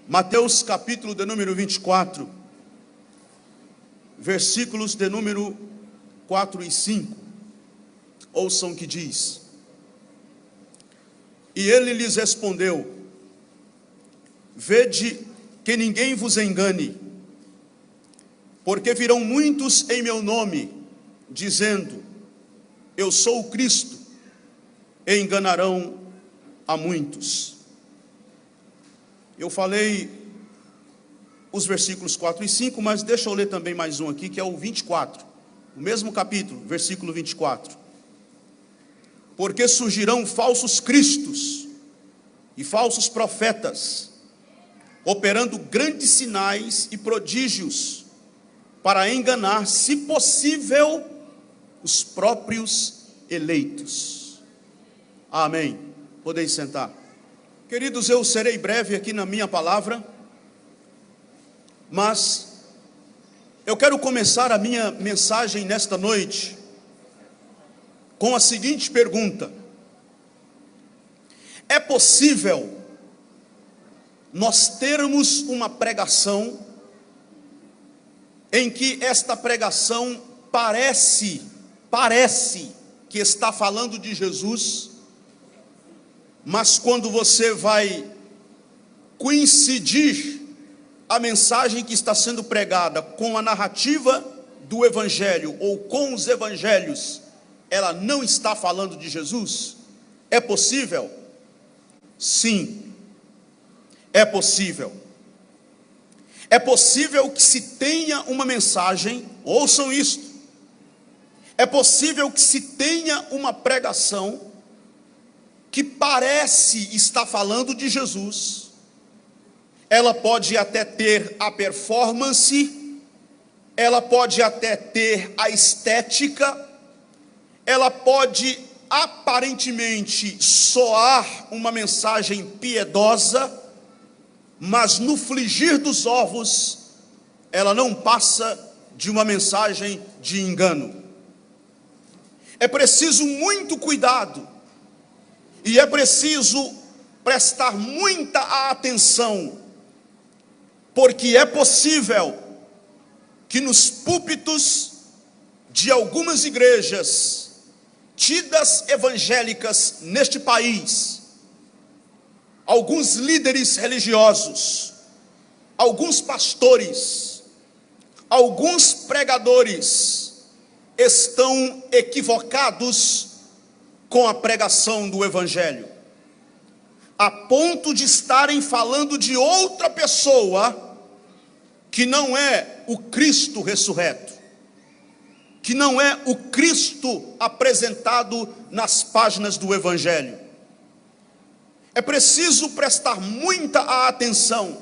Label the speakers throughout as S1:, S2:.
S1: Mateus capítulo de número 24, versículos de número 4 e 5, ouçam o que diz. E ele lhes respondeu: vede que ninguém vos engane, porque virão muitos em meu nome, dizendo, eu sou o Cristo, e enganarão a muitos. Eu falei os versículos 4 e 5, mas deixa eu ler também mais um aqui, que é o 24, o mesmo capítulo, versículo 24. Porque surgirão falsos cristos e falsos profetas, operando grandes sinais e prodígios, para enganar, se possível, os próprios eleitos. Amém. Podeis sentar. Queridos, eu serei breve aqui na minha palavra, mas eu quero começar a minha mensagem nesta noite com a seguinte pergunta: é possível nós termos uma pregação em que esta pregação parece que está falando de Jesus, mas quando você vai coincidir a mensagem que está sendo pregada com a narrativa do Evangelho ou com os Evangelhos, ela não está falando de Jesus? É possível? Sim, é possível. É possível que se tenha uma mensagem, ouçam isto, é possível que se tenha uma pregação que parece estar falando de Jesus. Ela pode até ter a performance, ela pode até ter a estética, ela pode aparentemente soar uma mensagem piedosa, mas no frigir dos ovos, ela não passa de uma mensagem de engano. É preciso muito cuidado, e é preciso prestar muita atenção, porque é possível que nos púlpitos de algumas igrejas tidas evangélicas neste país, alguns líderes religiosos, alguns pastores, alguns pregadores estão equivocados com a pregação do Evangelho, a ponto de estarem falando de outra pessoa que não é o Cristo ressurreto, que não é o Cristo apresentado nas páginas do Evangelho. É preciso prestar muita atenção,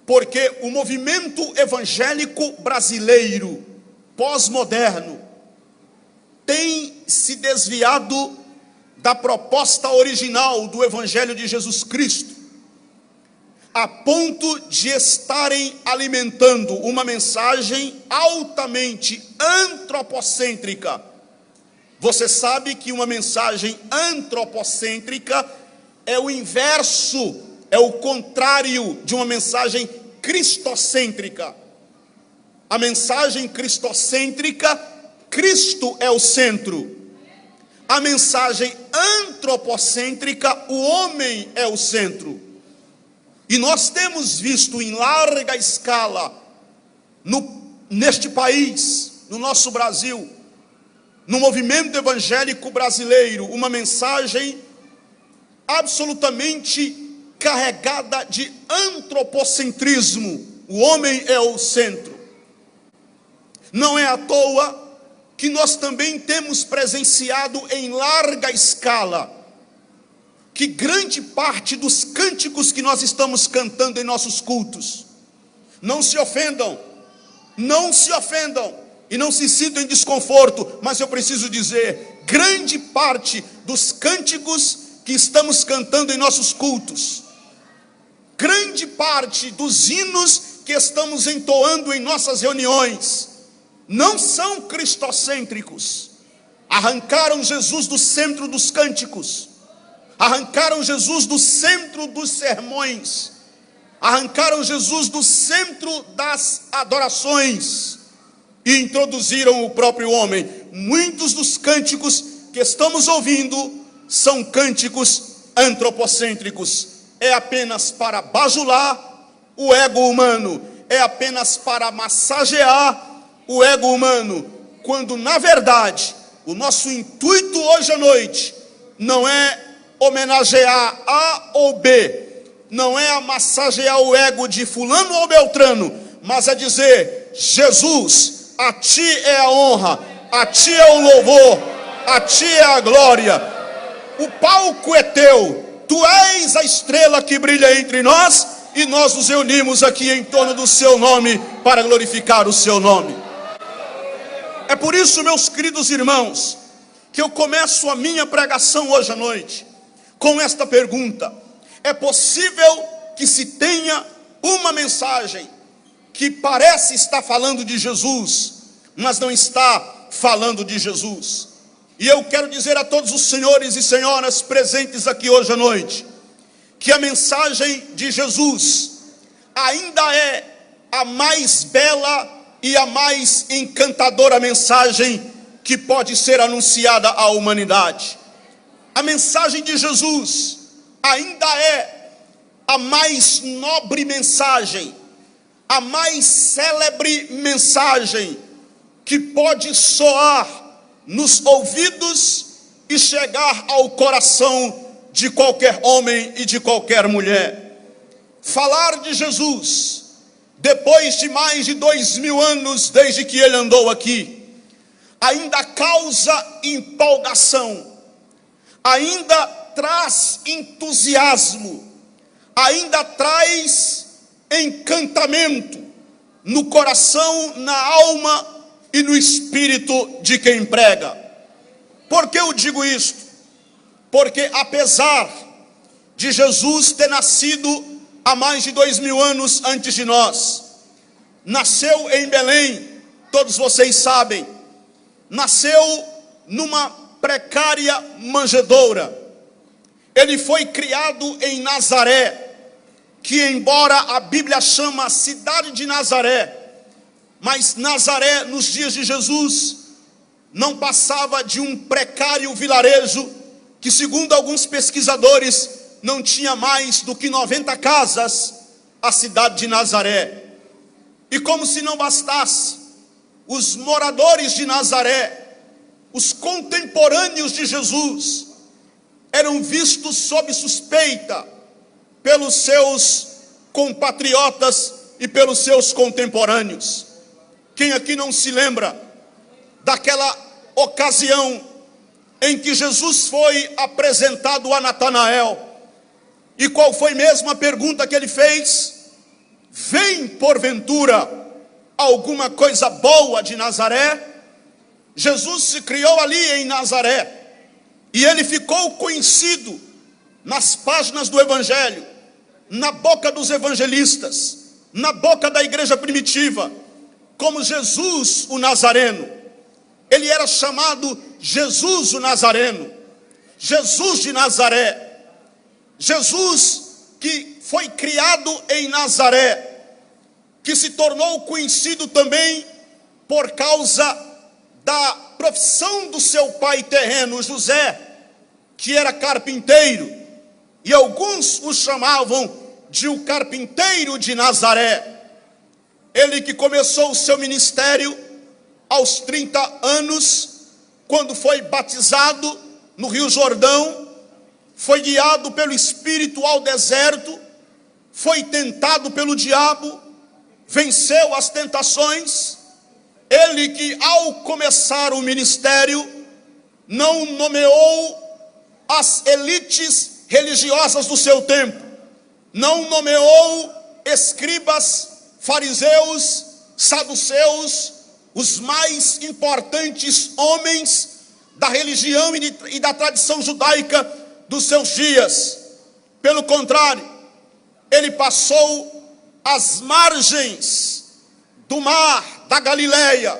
S1: porque o movimento evangélico brasileiro pós-moderno tem se desviado da proposta original do Evangelho de Jesus Cristo, a ponto de estarem alimentando uma mensagem altamente antropocêntrica. Você sabe que uma mensagem antropocêntrica é o inverso, é o contrário de uma mensagem cristocêntrica. A mensagem cristocêntrica, Cristo é o centro. A mensagem antropocêntrica, o homem é o centro. E nós temos visto em larga escala, neste país, no nosso Brasil, no movimento evangélico brasileiro, uma mensagem absolutamente carregada de antropocentrismo. O homem é o centro. Não é à toa que nós também temos presenciado em larga escala que grande parte dos cânticos que nós estamos cantando em nossos cultos, não se ofendam e não se sintam em desconforto, mas eu preciso dizer, grande parte dos cânticos que estamos cantando em nossos cultos, grande parte dos hinos que estamos entoando em nossas reuniões, não são cristocêntricos. Arrancaram Jesus do centro dos cânticos, arrancaram Jesus do centro dos sermões arrancaram Jesus do centro das adorações e introduziram o próprio homem. Muitos dos cânticos que estamos ouvindo são cânticos antropocêntricos. É apenas para bajular o ego humano, é apenas para massagear o ego humano, quando na verdade o nosso intuito hoje à noite não é homenagear A ou B, não é massagear o ego de fulano ou beltrano, mas é dizer: Jesus, a ti é a honra, a ti é o louvor, a ti é a glória. O palco é teu, tu és a estrela que brilha entre nós, e nós nos reunimos aqui em torno do seu nome para glorificar o seu nome. É por isso, meus queridos irmãos, que eu começo a minha pregação hoje à noite com esta pergunta: é possível que se tenha uma mensagem que parece estar falando de Jesus, mas não está falando de Jesus? E eu quero dizer a todos os senhores e senhoras presentes aqui hoje à noite, que a mensagem de Jesus ainda é a mais bela e a mais encantadora mensagem que pode ser anunciada à humanidade. A mensagem de Jesus ainda é a mais nobre mensagem, a mais célebre mensagem que pode soar nos ouvidos e chegar ao coração de qualquer homem e de qualquer mulher. Falar de Jesus, depois de mais de 2000 anos desde que ele andou aqui, ainda causa empolgação, ainda traz entusiasmo, ainda traz encantamento no coração, na alma e no espírito de quem prega. Por que eu digo isto? Porque apesar de Jesus ter nascido há mais de 2000 anos antes de nós, nasceu em Belém, todos vocês sabem, nasceu numa precária manjedoura. Ele foi criado em Nazaré, que embora a Bíblia chama cidade de Nazaré, mas Nazaré nos dias de Jesus não passava de um precário vilarejo que, segundo alguns pesquisadores, não tinha mais do que 90 casas, a cidade de Nazaré. E como se não bastasse, os moradores de Nazaré, os contemporâneos de Jesus, eram vistos sob suspeita pelos seus compatriotas e pelos seus contemporâneos. Quem aqui não se lembra daquela ocasião em que Jesus foi apresentado a Natanael? E qual foi mesmo a pergunta que ele fez? Vem porventura alguma coisa boa de Nazaré? Jesus se criou ali em Nazaré, e ele ficou conhecido nas páginas do Evangelho, na boca dos evangelistas, na boca da igreja primitiva, como Jesus o Nazareno. Ele era chamado Jesus o Nazareno, Jesus de Nazaré, Jesus que foi criado em Nazaré, que se tornou conhecido também por causa da profissão do seu pai terreno, José, que era carpinteiro, e alguns o chamavam de o carpinteiro de Nazaré. Ele que começou o seu ministério aos 30 anos, quando foi batizado no Rio Jordão, foi guiado pelo Espírito ao deserto, foi tentado pelo diabo, venceu as tentações. Ele que, ao começar o ministério, não nomeou as elites religiosas do seu tempo, não nomeou escribas, fariseus, saduceus, os mais importantes homens da religião e da tradição judaica dos seus dias. Pelo contrário, ele passou às margens do mar da Galileia,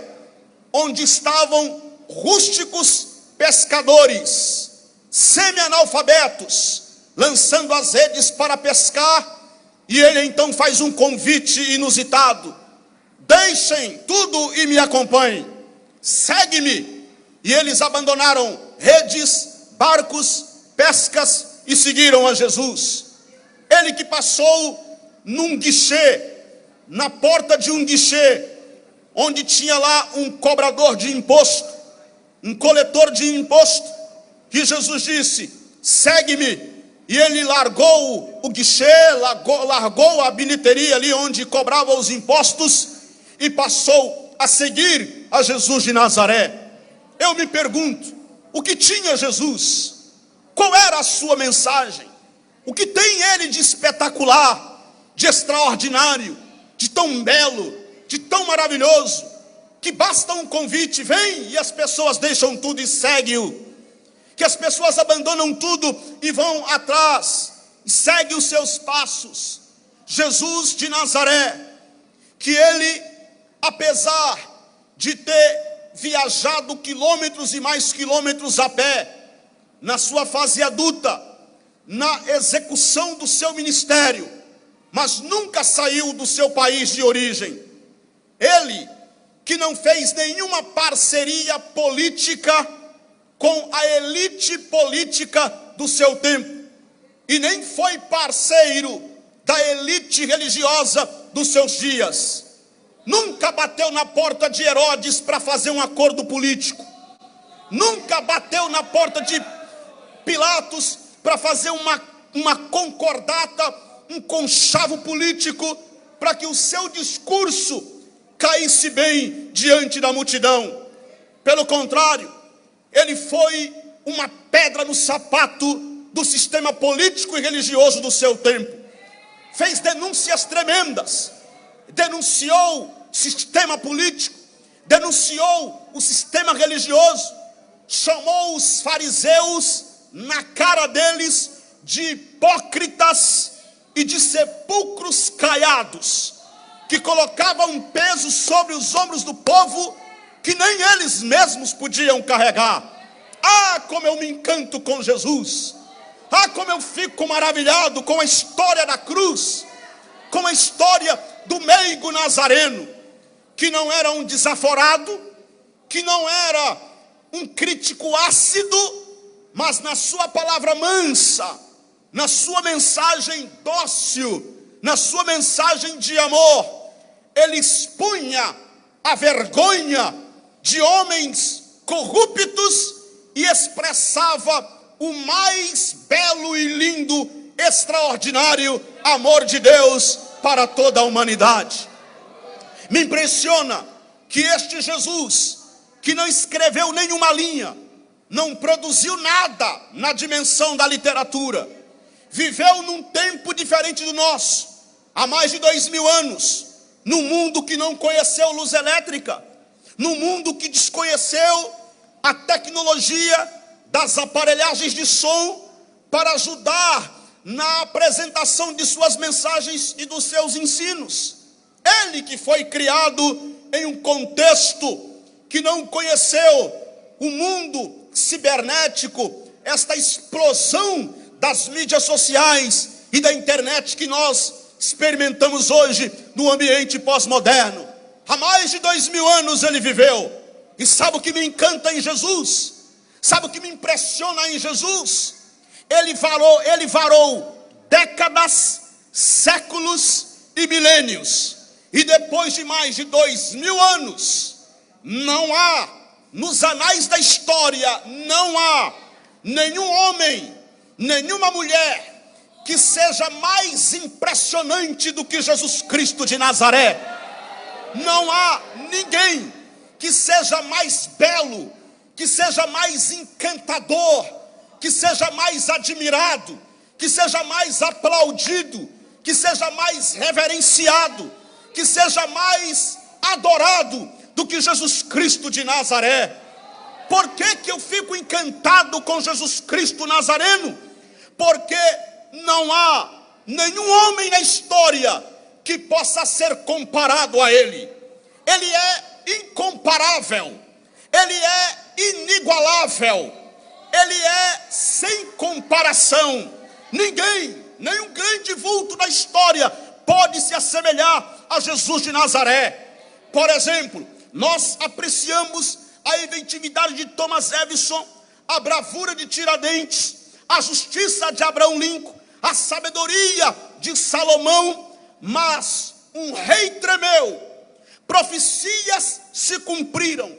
S1: onde estavam rústicos pescadores, semi-analfabetos, lançando as redes para pescar, E ele então faz um convite inusitado: deixem tudo e me acompanhem, segue-me. E eles abandonaram redes, barcos, pescas e seguiram a Jesus. Ele que passou num guichê, na porta de um guichê, onde tinha lá um cobrador de imposto, um coletor de imposto, que Jesus disse: segue-me. E ele largou o guichê, largou a bilheteria ali onde cobrava os impostos e passou a seguir a Jesus de Nazaré. Eu me pergunto, o que tinha Jesus? Qual era a sua mensagem? O que tem ele de espetacular, de extraordinário, de tão belo, de tão maravilhoso, que basta um convite, vem, e as pessoas deixam tudo e seguem-o? Que as pessoas abandonam tudo e vão atrás, e seguem os seus passos. Jesus de Nazaré, que ele, apesar de ter viajado quilômetros e mais quilômetros a pé, na sua fase adulta, na execução do seu ministério, mas nunca saiu do seu país de origem. Ele, que não fez nenhuma parceria política com a elite política do seu tempo, e nem foi parceiro da elite religiosa dos seus dias. Nunca bateu na porta de Herodes para fazer um acordo político. Nunca bateu na porta de Pilatos para fazer uma concordata, um conchavo político, para que o seu discurso caísse bem diante da multidão. Pelo contrário, ele foi uma pedra no sapato do sistema político e religioso do seu tempo. Fez denúncias tremendas. Denunciou o sistema político, denunciou o sistema religioso, chamou os fariseus na cara deles de hipócritas e de sepulcros caiados, que colocavam um peso sobre os ombros do povo que nem eles mesmos podiam carregar. Ah, como eu me encanto com Jesus! Ah, como eu fico maravilhado com a história da cruz, com a história do meigo nazareno, que não era um desaforado, que não era um crítico ácido, mas na sua palavra mansa, na sua mensagem dócil, na sua mensagem de amor, ele expunha a vergonha de homens corruptos e expressava o mais belo e lindo, extraordinário amor de Deus para toda a humanidade. Me impressiona que este Jesus, que não escreveu nenhuma linha, não produziu nada na dimensão da literatura, viveu num tempo diferente do nosso, há mais de 2000 anos, num mundo que não conheceu luz elétrica, num mundo que desconheceu a tecnologia das aparelhagens de som para ajudar na apresentação de suas mensagens e dos seus ensinos. Ele que foi criado em um contexto que não conheceu o mundo cibernético, esta explosão das mídias sociais e da internet que nós experimentamos hoje no ambiente pós-moderno. Há mais de 2000 anos ele viveu. E sabe o que me encanta em Jesus? Sabe o que me impressiona em Jesus? Ele varou décadas, séculos e milênios. E depois de mais de 2000 anos, não há, nos anais da história, não há nenhum homem, nenhuma mulher que seja mais impressionante do que Jesus Cristo de Nazaré. Não há ninguém que seja mais belo, que seja mais encantador, que seja mais admirado, que seja mais aplaudido, que seja mais reverenciado, que seja mais adorado do que Jesus Cristo de Nazaré. Por que eu fico encantado com Jesus Cristo Nazareno? Porque não há nenhum homem na história que possa ser comparado a ele. Ele é incomparável, ele é inigualável, ele é sem comparação. Ninguém, nenhum grande vulto da história pode se assemelhar a Jesus de Nazaré. Por exemplo, nós apreciamos a inventividade de Thomas Edison, a bravura de Tiradentes, a justiça de Abraham Lincoln, a sabedoria de Salomão, mas um rei tremeu, profecias se cumpriram,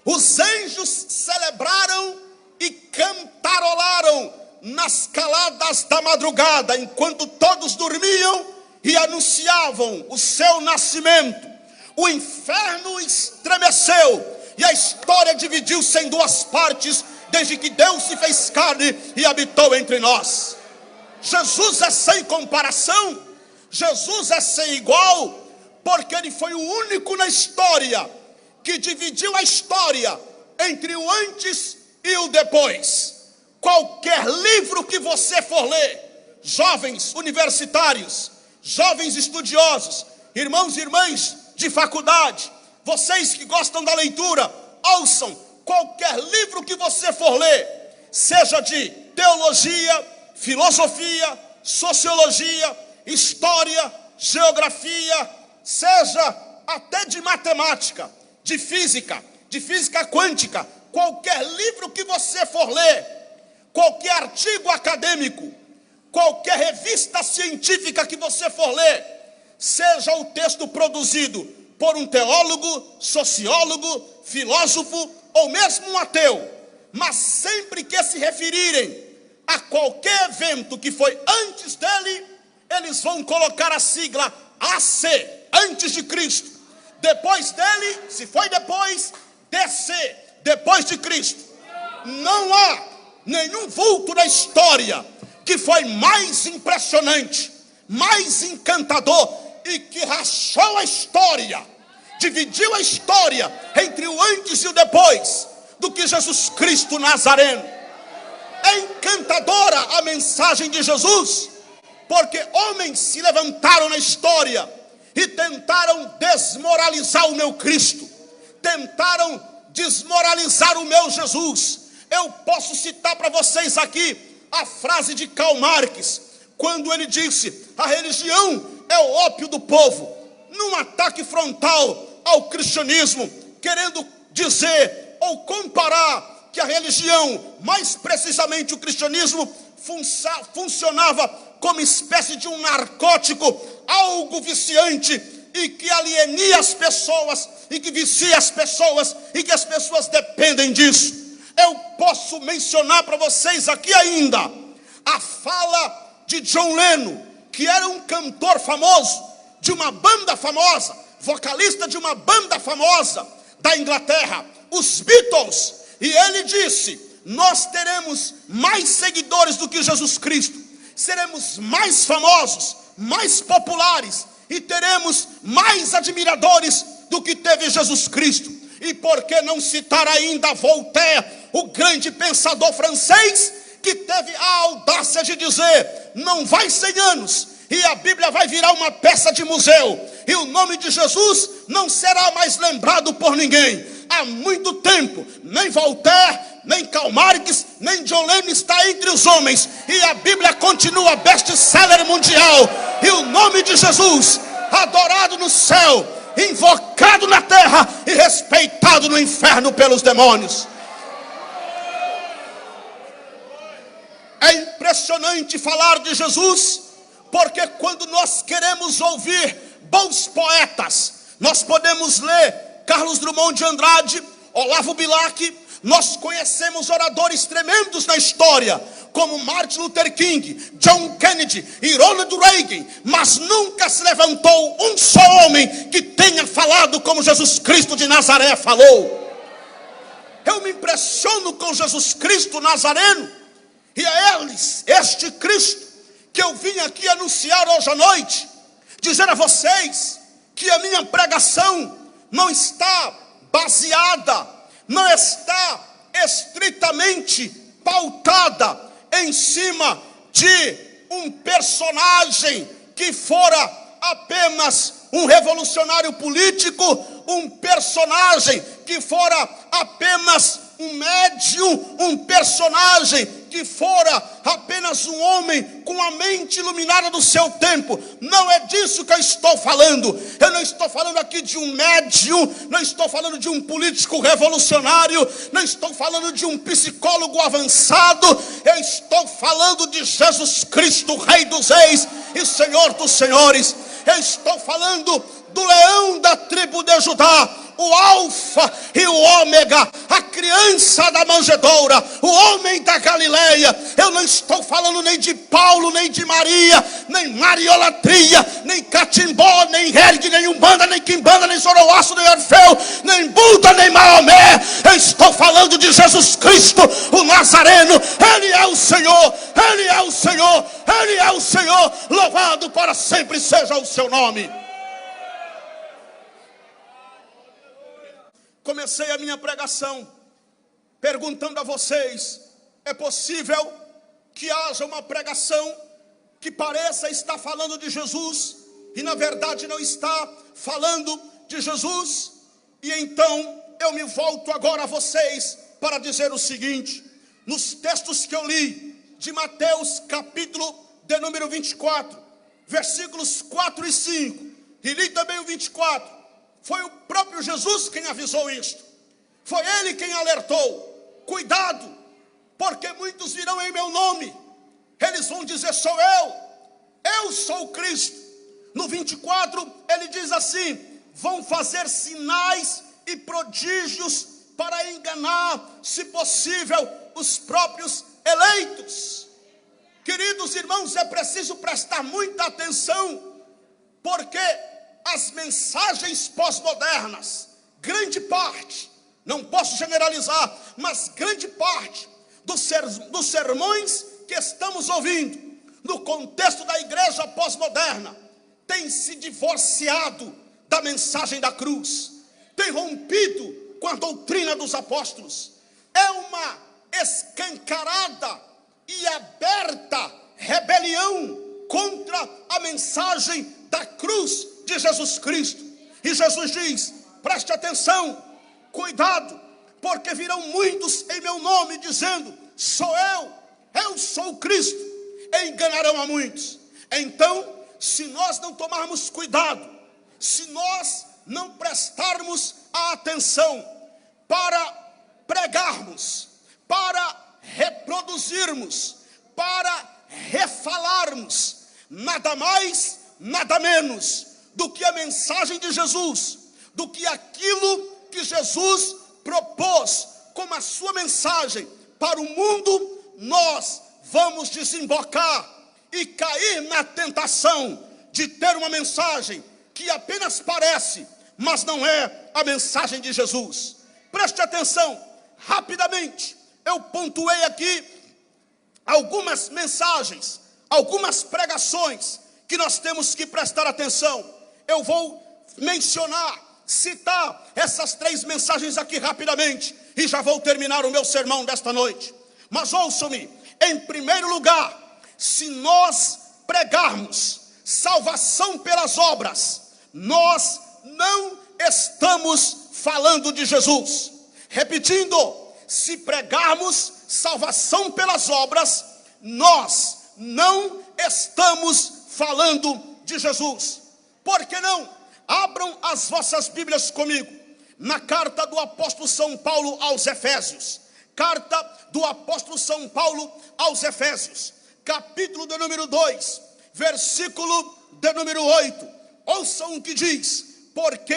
S1: os anjos celebraram e cantarolaram nas caladas da madrugada, enquanto todos dormiam e anunciavam o seu nascimento. O inferno estremeceu e a história dividiu-se em duas partes, desde que Deus se fez carne e habitou entre nós. Jesus é sem comparação, Jesus é sem igual, porque ele foi o único na história que dividiu a história entre o antes e o depois. Qualquer livro que você for ler, jovens universitários, jovens estudiosos, irmãos e irmãs de faculdade, vocês que gostam da leitura, ouçam, qualquer livro que você for ler, seja de teologia, filosofia, sociologia, história, geografia, seja até de matemática, de física quântica, qualquer livro que você for ler, qualquer artigo acadêmico, qualquer revista científica que você for ler, seja o texto produzido por um teólogo, sociólogo, filósofo ou mesmo um ateu, mas sempre que se referirem a qualquer evento que foi antes dele, eles vão colocar a sigla AC, antes de Cristo. Depois dele, se foi depois, DC, depois de Cristo. Não há nenhum vulto na história que foi mais impressionante, mais encantador e que rachou a história, dividiu a história entre o antes e o depois, do que Jesus Cristo Nazareno. É encantadora a mensagem de Jesus, porque homens se levantaram na história e tentaram desmoralizar o meu Cristo, tentaram desmoralizar o meu Jesus. Eu posso citar para vocês aqui a frase de Karl Marx, quando ele disse: a religião é o ópio do povo, num ataque frontal ao cristianismo, querendo dizer ou comparar que a religião, mais precisamente o cristianismo, funcionava como espécie de um narcótico, algo viciante, e que alienia as pessoas, e que vicia as pessoas, e que as pessoas dependem disso. Eu posso mencionar para vocês aqui ainda a fala de John Lennon, que era um cantor famoso, de uma banda famosa, vocalista de uma banda famosa da Inglaterra, os Beatles, e ele disse: nós teremos mais seguidores do que Jesus Cristo, seremos mais famosos, mais populares, e teremos mais admiradores do que teve Jesus Cristo. E por que não citar ainda Voltaire, o grande pensador francês, que teve a audácia de dizer: não vai 100 anos e a Bíblia vai virar uma peça de museu, e o nome de Jesus não será mais lembrado por ninguém. Há muito tempo, nem Voltaire, nem Karl Marx, nem John Lennon está entre os homens, e a Bíblia continua best-seller mundial, e o nome de Jesus, adorado no céu, invocado na terra e respeitado no inferno pelos demônios. É impressionante falar de Jesus, porque quando nós queremos ouvir bons poetas, nós podemos ler Carlos Drummond de Andrade, Olavo Bilac. Nós conhecemos oradores tremendos na história, como Martin Luther King, John Kennedy e Ronald Reagan, mas nunca se levantou um só homem que tenha falado como Jesus Cristo de Nazaré falou. Eu me impressiono com Jesus Cristo Nazareno, e é este Cristo que eu vim aqui anunciar hoje à noite, dizer a vocês que a minha pregação não está baseada, não está estritamente pautada em cima de um personagem que fora apenas um revolucionário político, um personagem que fora apenas um médium, um personagem que fora apenas um homem com a mente iluminada do seu tempo. Não é disso que eu estou falando. Eu não estou falando aqui de um médium, não estou falando de um político revolucionário, não estou falando de um psicólogo avançado. Eu estou falando de Jesus Cristo, Rei dos Reis e Senhor dos Senhores. Eu estou falando do leão da tribo de Judá, o alfa e o ômega, a criança da manjedoura, o homem da Galileia. Eu não estou falando nem de Paulo, nem de Maria, nem mariolatria, nem catimbó, nem ergue, nem umbanda, nem quimbanda, nem Zoroastro, nem Orfeu, nem Buda, nem Maomé. Eu estou falando de Jesus Cristo, o Nazareno. Ele é o Senhor, Ele é o Senhor, Ele é o Senhor. Louvado para sempre seja o seu nome. Comecei a minha pregação perguntando a vocês: é possível que haja uma pregação que pareça estar falando de Jesus e na verdade não está falando de Jesus? E então eu me volto agora a vocês para dizer o seguinte: nos textos que eu li de Mateus capítulo de número 24, versículos 4 e 5, e li também o 24, foi o próprio Jesus quem avisou isto. Foi Ele quem alertou: cuidado, porque muitos virão em meu nome. Eles vão dizer: sou eu sou o Cristo. No 24 ele diz assim: vão fazer sinais e prodígios para enganar, se possível, os próprios eleitos. Queridos irmãos, é preciso prestar muita atenção, porque as mensagens pós-modernas, grande parte, não posso generalizar, mas grande parte dos sermões que estamos ouvindo no contexto da igreja pós-moderna tem se divorciado da mensagem da cruz, tem rompido com a doutrina dos apóstolos. É uma escancarada e aberta rebelião contra a mensagem da cruz de Jesus Cristo. E Jesus diz: preste atenção, cuidado, porque virão muitos em meu nome dizendo: sou eu sou o Cristo, e enganarão a muitos. Então, se nós não tomarmos cuidado, se nós não prestarmos a atenção para pregarmos, para reproduzirmos, para refalarmos, nada mais, nada menos do que a mensagem de Jesus, do que aquilo que Jesus propôs como a sua mensagem para o mundo, nós vamos desembocar e cair na tentação de ter uma mensagem que apenas parece, mas não é a mensagem de Jesus. Preste atenção, rapidamente, eu pontuei aqui algumas mensagens, algumas pregações que nós temos que prestar atenção. Eu vou mencionar, citar essas 3 mensagens aqui rapidamente e já vou terminar o meu sermão desta noite. Mas ouçam-me, em primeiro lugar, se nós pregarmos salvação pelas obras, nós não estamos falando de Jesus. Repetindo, se pregarmos salvação pelas obras, nós não estamos falando de Jesus. Por que não? Abram as vossas Bíblias comigo na carta do apóstolo São Paulo aos Efésios. Carta do apóstolo São Paulo aos Efésios, capítulo de número 2, versículo de número 8. Ouçam o que diz: porque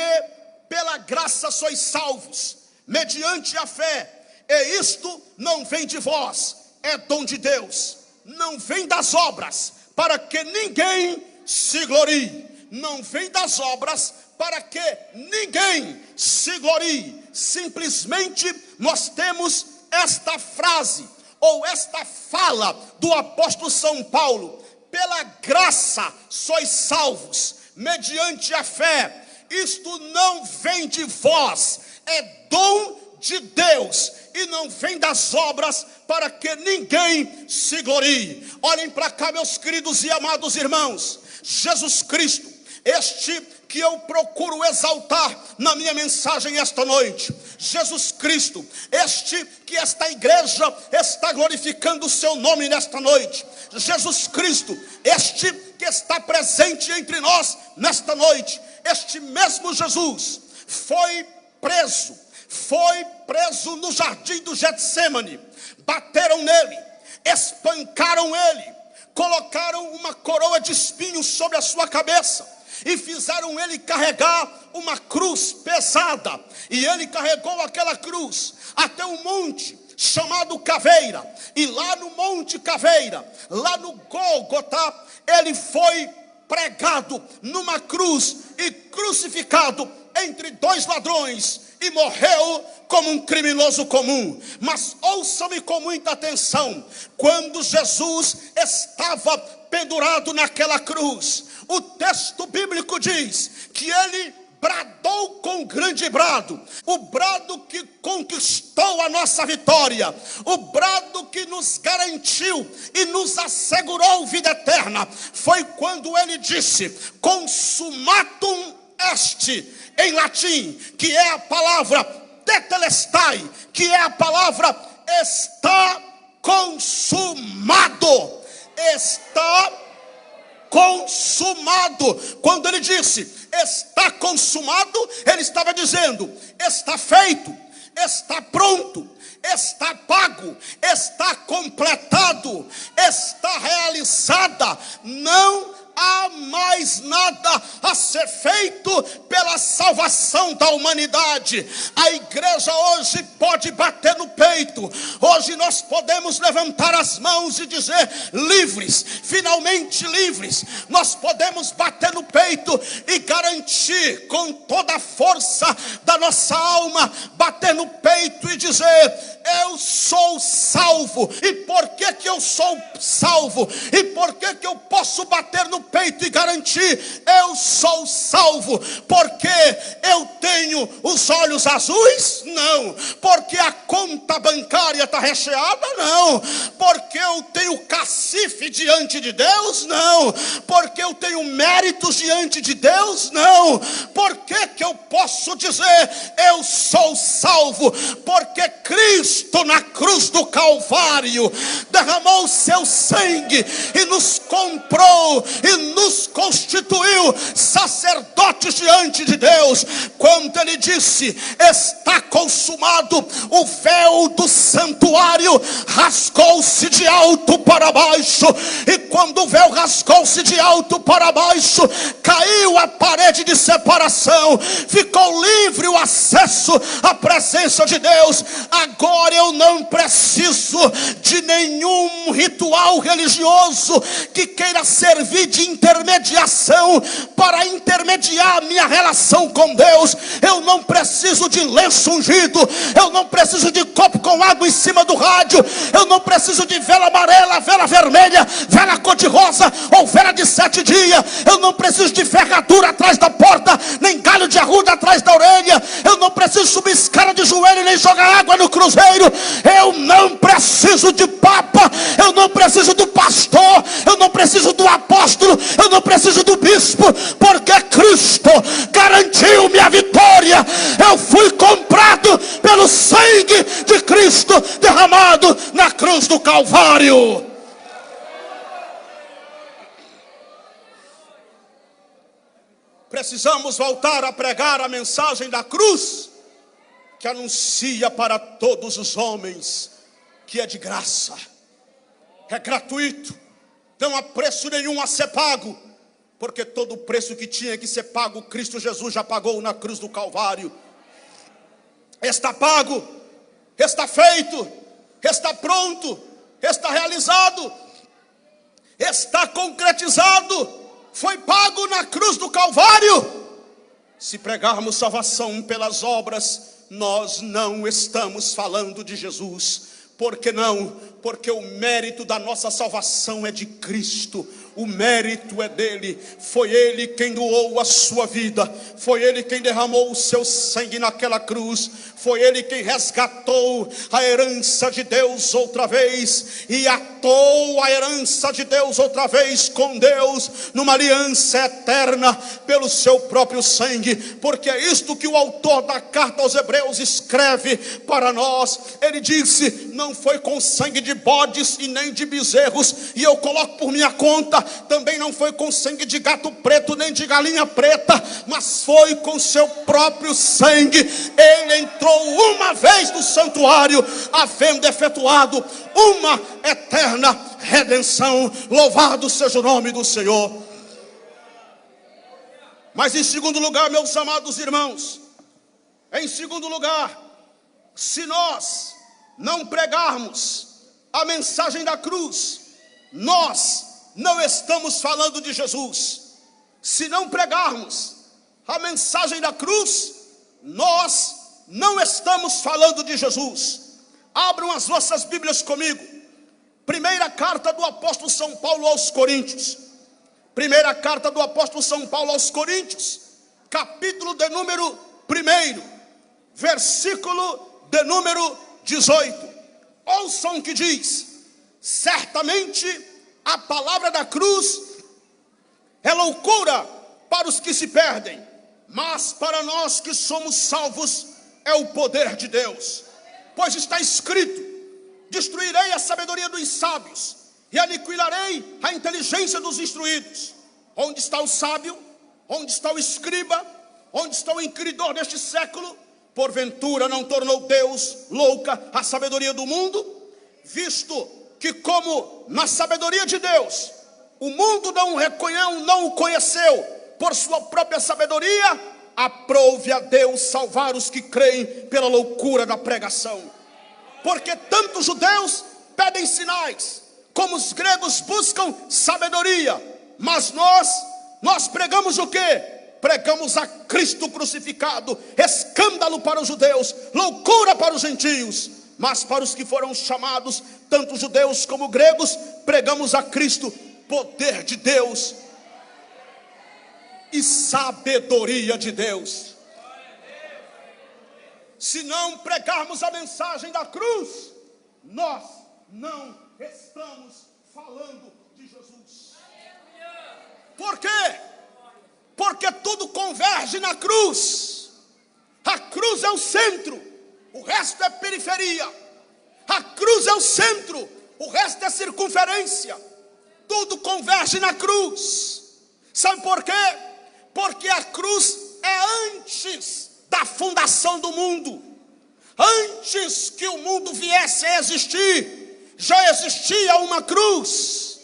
S1: pela graça sois salvos, mediante a fé, e isto não vem de vós, é dom de Deus, não vem das obras, para que ninguém se glorie. Não vem das obras, para que ninguém se glorie. Simplesmente nós temos esta frase, ou esta fala do apóstolo São Paulo: pela graça sois salvos, mediante a fé. Isto não vem de vós, é dom de Deus, e não vem das obras, para que ninguém se glorie. Olhem para cá, meus queridos e amados irmãos. Jesus Cristo, este que eu procuro exaltar na minha mensagem esta noite. Jesus Cristo, este que esta igreja está glorificando o seu nome nesta noite. Jesus Cristo, este que está presente entre nós nesta noite. Este mesmo Jesus foi preso no jardim do Getsêmani. Bateram nele, espancaram ele, colocaram uma coroa de espinhos sobre a sua cabeça e fizeram ele carregar uma cruz pesada. E ele carregou aquela cruz até um monte chamado Caveira. E lá no Monte Caveira, lá no Gólgota, ele foi pregado numa cruz e crucificado entre dois ladrões, e morreu como um criminoso comum. Mas ouçam-me com muita atenção: quando Jesus estava pendurado naquela cruz, o texto bíblico diz que ele bradou com grande brado, o brado que conquistou a nossa vitória, o brado que nos garantiu e nos assegurou vida eterna. Foi quando ele disse: consumatum est, em latim, que é a palavra tetelestai, que é a palavra está consumado. Está consumado. Quando ele disse está consumado, ele estava dizendo: está feito, está pronto, está pago, está completado, está realizada. Não há mais nada a ser feito pela salvação da humanidade. A igreja hoje pode bater no peito. Hoje nós podemos levantar as mãos e dizer: livres, finalmente livres. Nós podemos bater no peito e garantir com toda a força da nossa alma, bater no peito e dizer: eu sou salvo. E por que eu sou salvo? E por que eu posso bater no peito e garantir: eu sou salvo? Porque eu tenho os olhos azuis? Não. Porque a conta bancária está recheada? Não. Porque eu tenho cacife diante de Deus? Não. Porque eu tenho méritos diante de Deus? Não. Por que eu posso dizer: eu sou salvo? Porque Cristo na cruz do Calvário derramou o seu sangue e nos comprou e nos constituiu sacerdotes diante de Deus. Quando ele disse está consumado, o véu do santuário rasgou-se de alto para baixo, e quando o véu rasgou-se de alto para baixo, caiu a parede de separação, ficou livre o acesso à presença de Deus. Agora eu não preciso de nenhum ritual religioso que queira servir de intermediação para intermediar a minha relação com Deus. Eu não preciso de lenço ungido, eu não preciso de copo com água em cima do rádio, eu não preciso de vela amarela, vela vermelha, vela cor-de-rosa ou vela de 7 dias, eu não preciso de ferradura atrás da porta, nem galho de arruda atrás da orelha, eu não preciso subir escada de joelho, nem jogar água no cruzeiro, eu não preciso de papa, eu não preciso do pastor, eu não preciso do apóstolo, eu não preciso do bispo, porque Cristo garantiu minha vitória. Eu fui comprado pelo sangue de Cristo derramado na cruz do Calvário. Precisamos voltar a pregar a mensagem da cruz, que anuncia para todos os homens que é de graça, é gratuito, não há preço nenhum a ser pago, porque todo o preço que tinha que ser pago, Cristo Jesus já pagou na cruz do Calvário. Está pago, está feito, está pronto, está realizado, está concretizado, foi pago na cruz do Calvário. Se pregarmos salvação pelas obras, nós não estamos falando de Jesus. Por que não? porque o mérito da nossa salvação é de Cristo. O mérito é dele. Foi ele quem doou a sua vida, foi ele quem derramou o seu sangue naquela cruz, foi ele quem resgatou a herança de Deus outra vez, e atou a herança de Deus outra vez com Deus, numa aliança eterna, pelo seu próprio sangue. Porque é isto que o autor da carta aos Hebreus escreve para nós. Ele disse: não foi com sangue de bodes e nem de bezerros, e eu coloco por minha conta, também não foi com sangue de gato preto nem de galinha preta, mas foi com seu próprio sangue. Ele entrou uma vez no santuário, havendo efetuado uma eterna redenção. Louvado seja o nome do Senhor. Mas em segundo lugar, meus amados irmãos, em segundo lugar, se nós não pregarmos a mensagem da cruz, nós não estamos falando de Jesus. Se não pregarmos a mensagem da cruz, nós não estamos falando de Jesus. Abram as vossas Bíblias comigo. Primeira carta do apóstolo São Paulo aos Coríntios. Primeira carta do apóstolo São Paulo aos Coríntios, capítulo de número 1, versículo de número 18. Ouçam o que diz: certamente a palavra da cruz é loucura para os que se perdem, mas para nós que somos salvos é o poder de Deus. Pois está escrito: destruirei a sabedoria dos sábios e aniquilarei a inteligência dos instruídos. Onde está o sábio? Onde está o escriba? Onde está o inquiridor deste século? Porventura não tornou Deus louca a sabedoria do mundo? Visto que, como na sabedoria de Deus o mundo não o conheceu por sua própria sabedoria, aprove a Deus salvar os que creem pela loucura da pregação. Porque tanto os judeus pedem sinais, como os gregos buscam sabedoria, mas nós pregamos o quê? Pregamos a Cristo crucificado, escândalo para os judeus, loucura para os gentios. Mas para os que foram chamados, tanto judeus como gregos, pregamos a Cristo, poder de Deus e sabedoria de Deus. Se não pregarmos a mensagem da cruz, nós não estamos falando de Jesus. Por quê? Porque tudo converge na cruz. A cruz é o centro, o resto é periferia. A cruz é o centro, o resto é circunferência. Tudo converge na cruz. Sabe por quê? Porque a cruz é antes da fundação do mundo. Antes que o mundo viesse a existir, já existia uma cruz.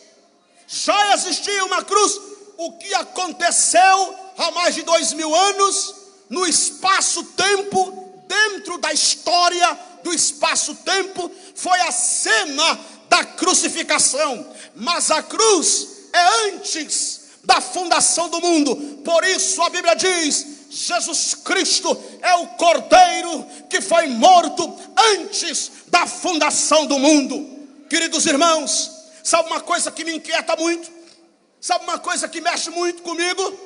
S1: Já existia uma cruz. O que aconteceu há mais de 2000 anos, no espaço-tempo, dentro da história do espaço-tempo, foi a cena da crucificação. Mas a cruz é antes da fundação do mundo. Por isso a Bíblia diz: Jesus Cristo é o Cordeiro que foi morto antes da fundação do mundo. Queridos irmãos, sabe uma coisa que me inquieta muito? Sabe uma coisa que mexe muito comigo?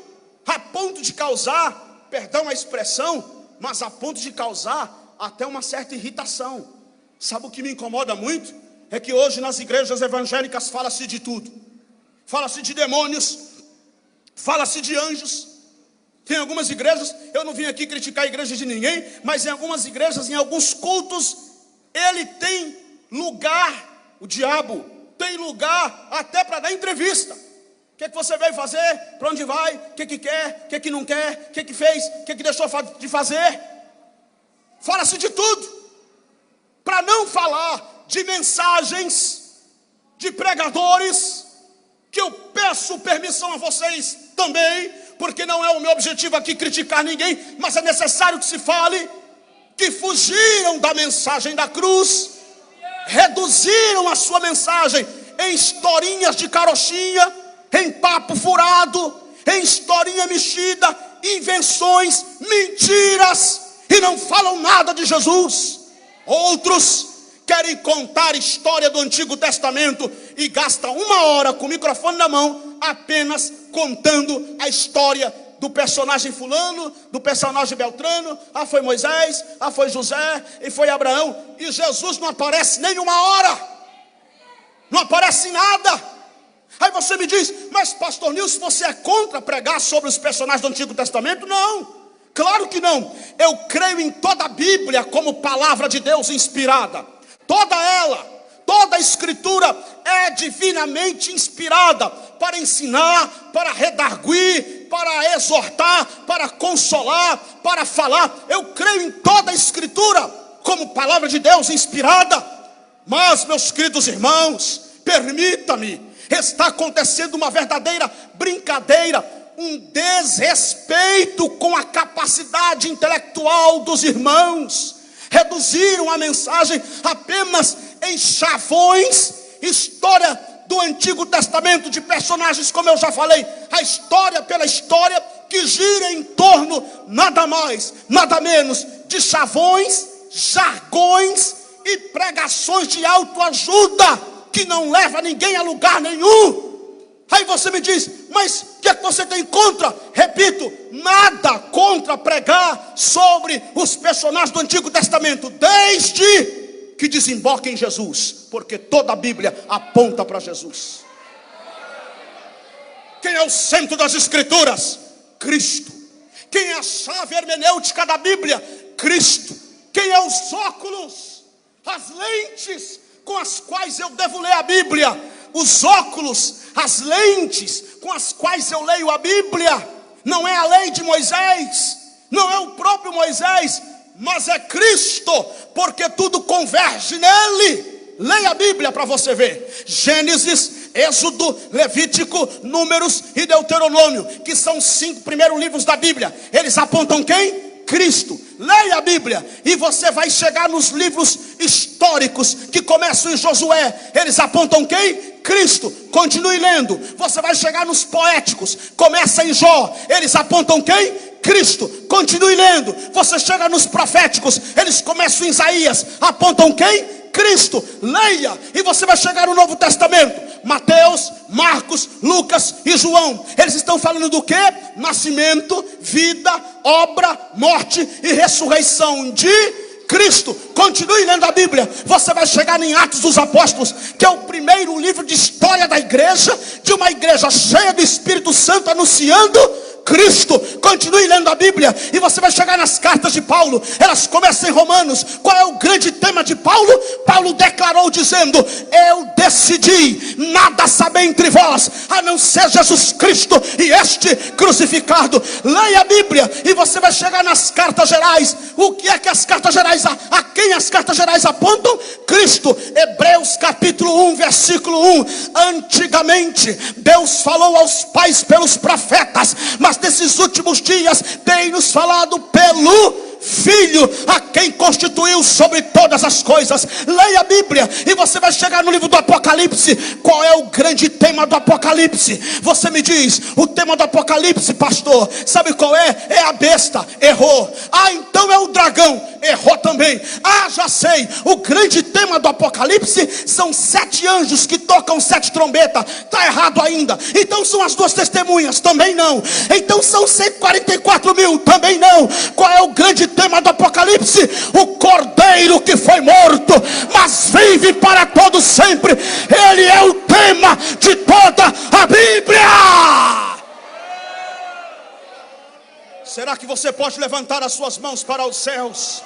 S1: A ponto de causar, perdão a expressão, mas a ponto de causar até uma certa irritação. Sabe o que me incomoda muito? É que hoje nas igrejas evangélicas fala-se de tudo. Fala-se de demônios, fala-se de anjos. Tem algumas igrejas, eu não vim aqui criticar a igreja de ninguém, mas em algumas igrejas, em alguns cultos, ele tem lugar, o diabo tem lugar até para dar entrevista. O que você veio fazer? Para onde vai? O que quer? O que não quer? O que fez? O que deixou de fazer? Fala-se de tudo. Para não falar de mensagens, de pregadores, que eu peço permissão a vocês também, porque não é o meu objetivo aqui criticar ninguém, mas é necessário que se fale, que fugiram da mensagem da cruz, reduziram a sua mensagem em historinhas de carochinha, em papo furado, em historinha mexida, invenções, mentiras, e não falam nada de Jesus. Outros querem contar a história do Antigo Testamento e gastam 1 hora com o microfone na mão apenas contando a história do personagem fulano, do personagem Beltrano. Foi Moisés, foi José e foi Abraão, e Jesus não aparece nem 1 hora, não aparece nada. Aí você me diz: mas pastor Nilson, você é contra pregar sobre os personagens do Antigo Testamento? Não, claro que não. Eu creio em toda a Bíblia como palavra de Deus inspirada. Toda ela, toda a escritura é divinamente inspirada para ensinar, para redarguir, para exortar, para consolar, para falar. Eu creio em toda a escritura como palavra de Deus inspirada. Mas, meus queridos irmãos, permita-me, está acontecendo uma verdadeira brincadeira, um desrespeito com a capacidade intelectual dos irmãos. Reduziram a mensagem apenas em chavões, história do Antigo Testamento, de personagens, como eu já falei, a história pela história, que gira em torno, nada mais, nada menos, de chavões, jargões e pregações de autoajuda, que não leva ninguém a lugar nenhum. Aí você me diz: mas o que é que você tem contra? Repito, nada contra pregar sobre os personagens do Antigo Testamento, desde que desemboque em Jesus, porque toda a Bíblia aponta para Jesus. Quem é o centro das Escrituras? Cristo. Quem é a chave hermenêutica da Bíblia? Cristo. Quem é os óculos, as lentes com as quais eu devo ler a Bíblia? Os óculos, as lentes com as quais eu leio a Bíblia, não é a lei de Moisés, não é o próprio Moisés, mas é Cristo, porque tudo converge nele. Leia a Bíblia para você ver. Gênesis, Êxodo, Levítico, Números e Deuteronômio, que são 5 primeiros livros da Bíblia, eles apontam quem? Cristo. Leia a Bíblia e você vai chegar nos livros históricos que começam em Josué, eles apontam quem? Cristo. Continue lendo, você vai chegar nos poéticos, começa em Jó, eles apontam quem? Cristo. Continue lendo, você chega nos proféticos, eles começam em Isaías, apontam quem? Cristo. Leia e você vai chegar no Novo Testamento, Mateus, Marcos, Lucas e João, eles estão falando do que? Nascimento, vida, obra, morte e ressurreição de Cristo. Continue lendo a Bíblia, você vai chegar em Atos dos Apóstolos, que é o primeiro livro de história da igreja, de uma igreja cheia do Espírito Santo anunciando Cristo. Continue lendo a Bíblia e você vai chegar nas cartas de Paulo, elas começam em Romanos. Qual é o grande tema de Paulo? Paulo declarou dizendo: eu decidi nada saber entre vós, a não ser Jesus Cristo e este crucificado. Leia a Bíblia e você vai chegar nas cartas gerais. O que é que as cartas gerais, a quem as cartas gerais apontam? Cristo. Hebreus capítulo 1 versículo 1. Antigamente Deus falou aos pais pelos profetas, mas nesses últimos dias tem nos falado pelo Filho, a quem constituiu sobre todas as coisas. Leia a Bíblia e você vai chegar no livro do Apocalipse. Qual é o grande tema do Apocalipse? Você me diz: o tema do Apocalipse, pastor, sabe qual é? É a besta, errou. Então é o dragão, errou também. Já sei, o grande tema do Apocalipse são 7 anjos que tocam 7 trombetas. Está errado ainda. Então são as 2 testemunhas, também não. Então são 144 mil, também não. Qual é o grande tema do Apocalipse? O Cordeiro que foi morto, mas vive para todo sempre. Ele é o tema de toda a Bíblia. Será que você pode levantar as suas mãos para os céus?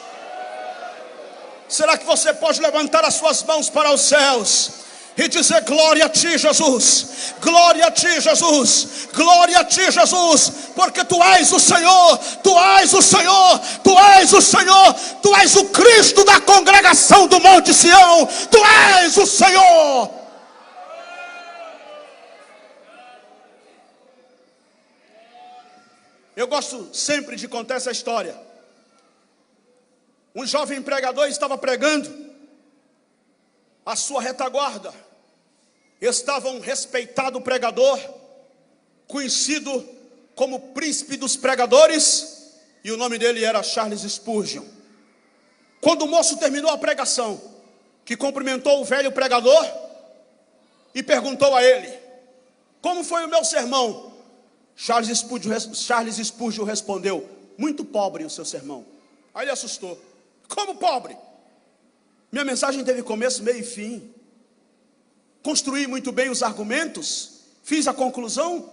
S1: Será que você pode levantar as suas mãos para os céus e dizer: glória a ti, Jesus, glória a ti, Jesus, glória a ti, Jesus, porque tu és o Senhor, tu és o Senhor, tu és o Senhor, tu és o Cristo da congregação do Monte Sião, tu és o Senhor. Eu gosto sempre de contar essa história. Um jovem pregador estava pregando, a sua retaguarda estava um respeitado pregador, conhecido como príncipe dos pregadores, e o nome dele era Charles Spurgeon. Quando o moço terminou a pregação, que cumprimentou o velho pregador e perguntou a ele: como foi o meu sermão? Charles Spurgeon respondeu: muito pobre o seu sermão. Aí ele assustou: como pobre? Minha mensagem teve começo, meio e fim. Construí muito bem os argumentos, fiz a conclusão.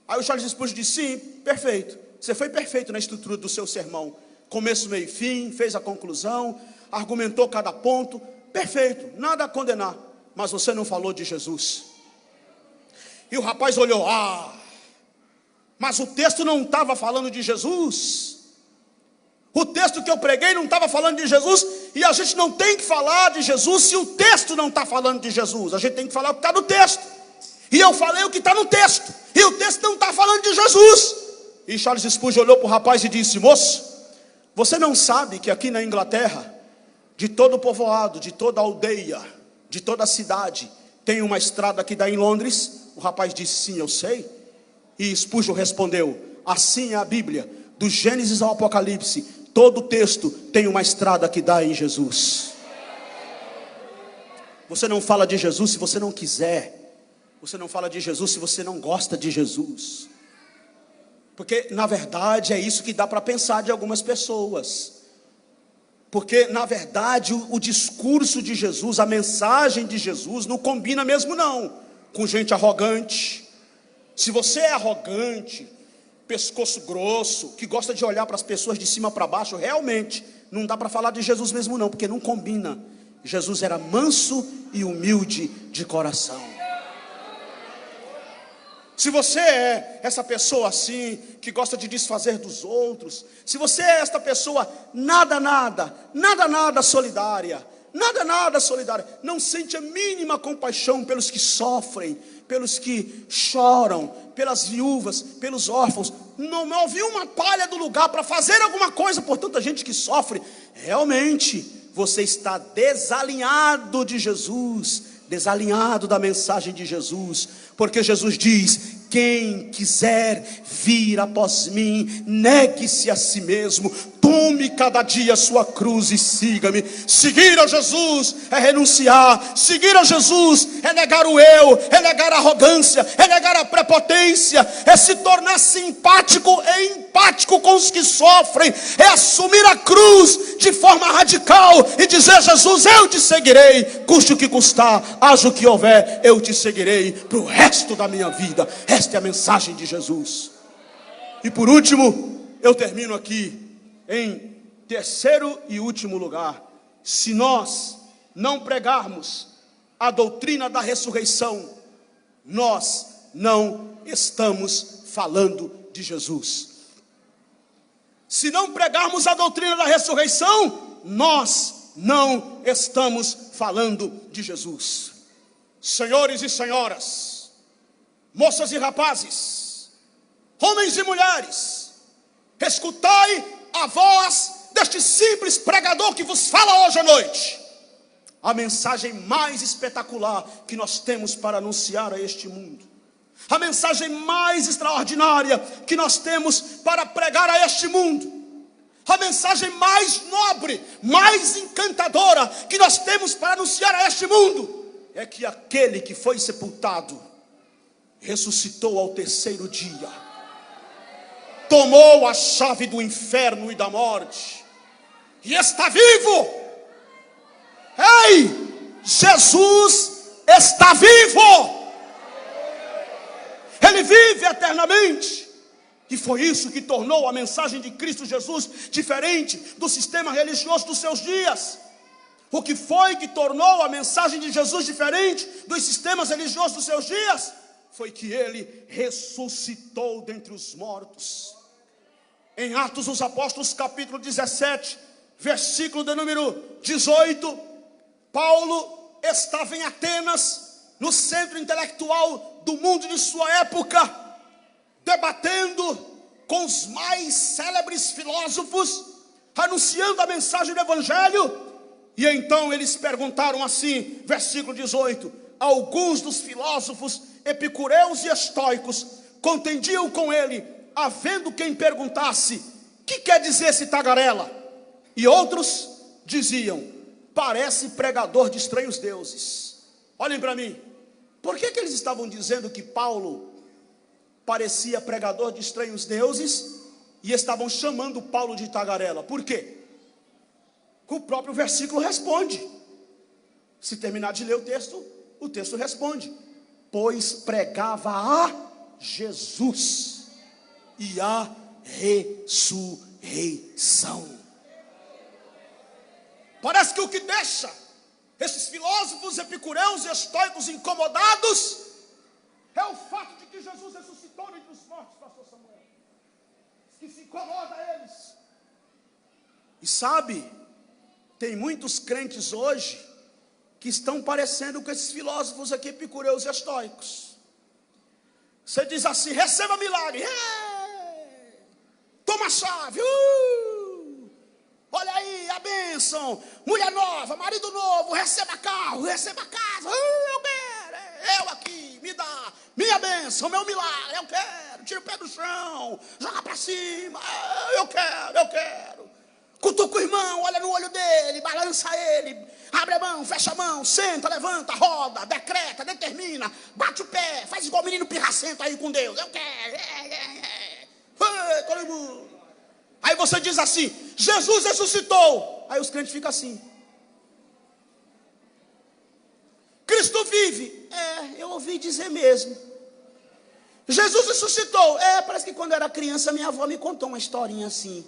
S1: Aí o Charles Spurgeon disse: sim, perfeito. Você foi perfeito na estrutura do seu sermão. Começo, meio e fim, fez a conclusão, argumentou cada ponto. Perfeito, nada a condenar. Mas você não falou de Jesus. E o rapaz olhou: mas o texto não estava falando de Jesus. O texto que eu preguei não estava falando de Jesus. E a gente não tem que falar de Jesus se o texto não está falando de Jesus. A gente tem que falar o que está no texto. E eu falei o que está no texto. E o texto não está falando de Jesus. E Charles Spurgeon olhou para o rapaz e disse: moço, você não sabe que aqui na Inglaterra, de todo o povoado, de toda a aldeia, de toda a cidade, tem uma estrada que dá em Londres? O rapaz disse: sim, eu sei. E Spurgeon respondeu: assim é a Bíblia, do Gênesis ao Apocalipse, todo o texto tem uma estrada que dá em Jesus. Você não fala de Jesus se você não quiser. Você não fala de Jesus se você não gosta de Jesus. Porque na verdade é isso que dá para pensar de algumas pessoas. Porque na verdade o discurso de Jesus, a mensagem de Jesus não combina mesmo não com gente arrogante. Se você é arrogante, pescoço grosso, que gosta de olhar para as pessoas de cima para baixo, realmente não dá para falar de Jesus mesmo não, porque não combina. Jesus era manso e humilde de coração. Se você é essa pessoa assim, que gosta de desfazer dos outros, se você é esta pessoa nada solidária, não sente a mínima compaixão pelos que sofrem, pelos que choram, pelas viúvas, pelos órfãos, não move uma palha do lugar para fazer alguma coisa por tanta gente que sofre, realmente você está desalinhado de Jesus, desalinhado da mensagem de Jesus, porque Jesus diz: quem quiser vir após mim, negue-se a si mesmo, tome cada dia a sua cruz e siga-me. Seguir a Jesus é renunciar, seguir a Jesus é negar o eu, é negar a arrogância, é negar a prepotência, é se tornar simpático e empático com os que sofrem, é assumir a cruz de forma radical e dizer: Jesus, eu te seguirei, custe o que custar, haja o que houver, eu te seguirei para o resto da minha vida. Esta é a mensagem de Jesus. E por último, eu termino aqui em terceiro e último lugar. Se nós não pregarmos a doutrina da ressurreição, nós não estamos falando de Jesus. Se não pregarmos a doutrina da ressurreição, nós não estamos falando de Jesus. Senhores e senhoras, moças e rapazes, homens e mulheres, escutai a voz deste simples pregador que vos fala hoje à noite. A mensagem mais espetacular que nós temos para anunciar a este mundo, a mensagem mais extraordinária que nós temos para pregar a este mundo, a mensagem mais nobre, mais encantadora que nós temos para anunciar a este mundo, é que aquele que foi sepultado ressuscitou ao terceiro dia, tomou a chave do inferno e da morte, e está vivo. Ei, Jesus está vivo, Ele vive eternamente. E foi isso que tornou a mensagem de Cristo Jesus diferente do sistema religioso dos seus dias. O que foi que tornou a mensagem de Jesus diferente dos sistemas religiosos dos seus dias? Foi que Ele ressuscitou dentre os mortos. Em Atos dos Apóstolos, capítulo 17, versículo de número 18, Paulo estava em Atenas, no centro intelectual do mundo de sua época, debatendo com os mais célebres filósofos, anunciando a mensagem do Evangelho. E então eles perguntaram assim, versículo 18: alguns dos filósofos epicureus e estoicos contendiam com ele, havendo quem perguntasse: que quer dizer esse tagarela? E outros diziam: parece pregador de estranhos deuses. Olhem para mim. Por que eles estavam dizendo que Paulo parecia pregador de estranhos deuses e estavam chamando Paulo de tagarela? Por quê? O próprio versículo responde. Se terminar de ler o texto responde. Pois pregava a Jesus e a ressurreição. Parece que o que deixa esses filósofos epicureus e estoicos incomodados é o fato de que Jesus ressuscitou dentre os mortos, pastor Samuel. Que se incomoda a eles. E sabe, tem muitos crentes hoje que estão parecendo com esses filósofos aqui epicureus e estoicos. Você diz assim: receba milagre, toma a chave, olha aí a bênção, mulher nova, marido novo, receba carro, receba casa, eu quero, eu aqui, me dá minha bênção, meu milagre, eu quero, tira o pé do chão, joga para cima, eu quero. Cutuca o irmão, olha no olho dele, balança ele, abre a mão, fecha a mão, senta, levanta, roda, decreta, determina, bate o pé, faz igual o menino pirracento aí com Deus, eu quero, todo mundo. Aí você diz assim: Jesus ressuscitou. Aí os crentes ficam assim: Cristo vive. Eu ouvi dizer mesmo. Jesus ressuscitou. Parece que quando eu era criança minha avó me contou uma historinha assim.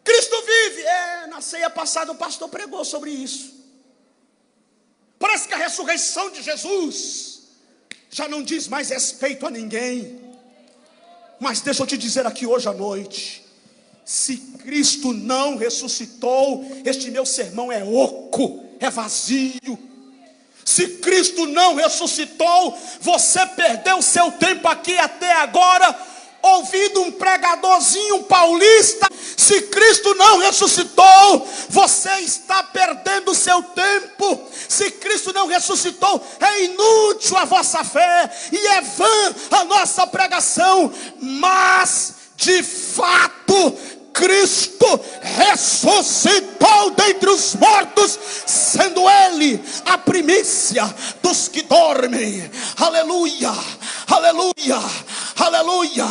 S1: Cristo vive. Na ceia passada o pastor pregou sobre isso. Parece que a ressurreição de Jesus já não diz mais respeito a ninguém. Mas deixa eu te dizer aqui hoje à noite: se Cristo não ressuscitou, este meu sermão é oco, é vazio. Se Cristo não ressuscitou, você perdeu seu tempo aqui até agora ouvindo um pregadorzinho paulista. Se Cristo não ressuscitou, você está perdendo seu tempo. Se Cristo não ressuscitou, é inútil a vossa fé e é vã a nossa pregação. Mas de fato Cristo ressuscitou dentre os mortos, sendo Ele a primícia dos que dormem. Aleluia, aleluia, aleluia.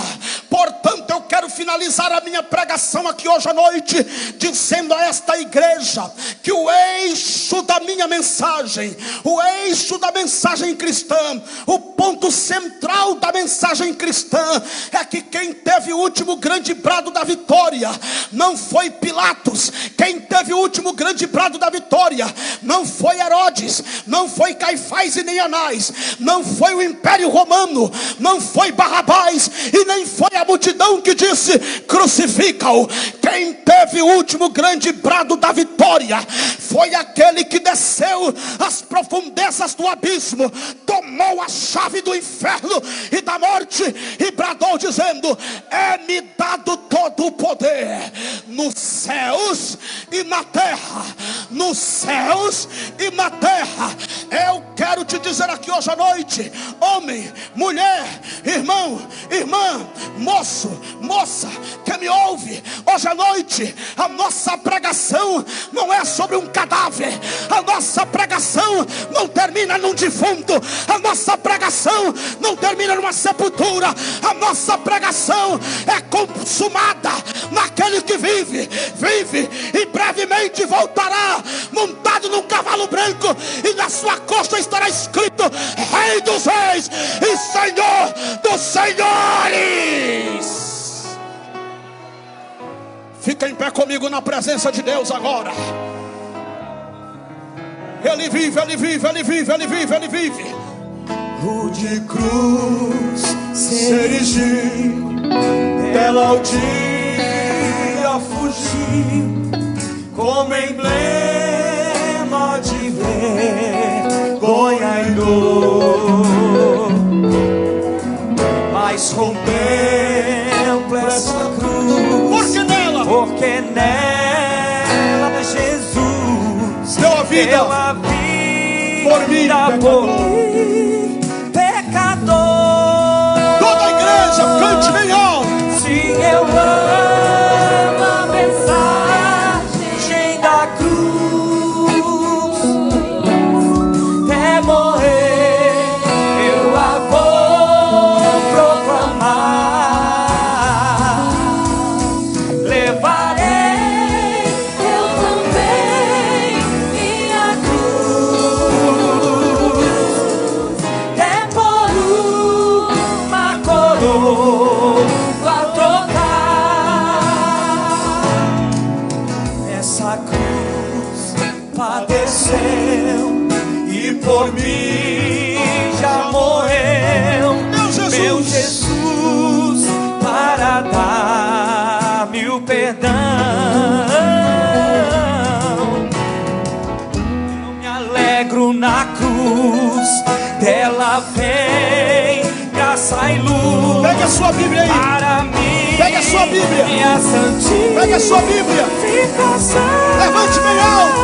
S1: Portanto, eu quero finalizar a minha pregação aqui hoje à noite dizendo a esta igreja que o eixo da minha mensagem, o eixo da mensagem cristã, o ponto central da mensagem cristã é que quem teve o último grande brado da vitória não foi Pilatos. Quem teve o último grande brado da vitória não foi Herodes, não foi Caifás e nem Anás, não foi o Império Romano, não foi Barrabás e nem foi a multidão que disse crucifica-o. Quem teve o último grande brado da vitória foi aquele que desceu às profundezas do abismo, tomou a chave do inferno e da morte e bradou dizendo: é-me dado todo o poder nos céus e na terra, nos céus e na terra. Eu quero te dizer aqui hoje à noite, homem, mulher, irmão, irmã, moço, moça, que me ouve hoje à noite, a nossa pregação não é sobre um cadáver, a nossa pregação não termina num defunto, a nossa pregação não termina numa sepultura, a nossa pregação é consumada naquele que vive e brevemente voltará montado num cavalo branco, e na sua costa estará escrito Rei dos Reis e Senhor dos Senhores. Fica em pé comigo na presença de Deus agora. Ele vive, ele vive, ele vive, ele vive, ele vive.
S2: O de cruz se erigiu, dela ao dia fugiu, como emblema de vergonha e dor. Mas contempla essa cruz, porque nela Jesus
S1: deu a vida por mim,
S2: pecador.
S1: Toda a igreja cante bem alto.
S2: Sim, eu amo a mensagem da cruz. e o perdão. Eu me alegro na cruz, dela vem graça e luz.
S1: Pega a sua Bíblia aí.
S2: Para mim,
S1: pega a sua Bíblia.
S2: Minha santificação.
S1: Pega a sua Bíblia. Levante bem alto.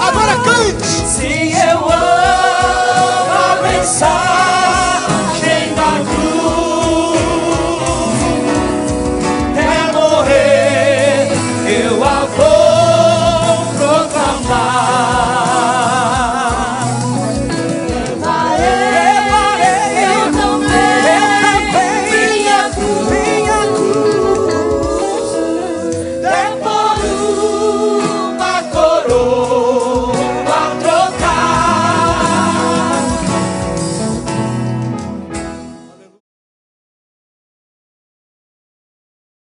S1: Agora cante.
S2: Se eu amo a mensagem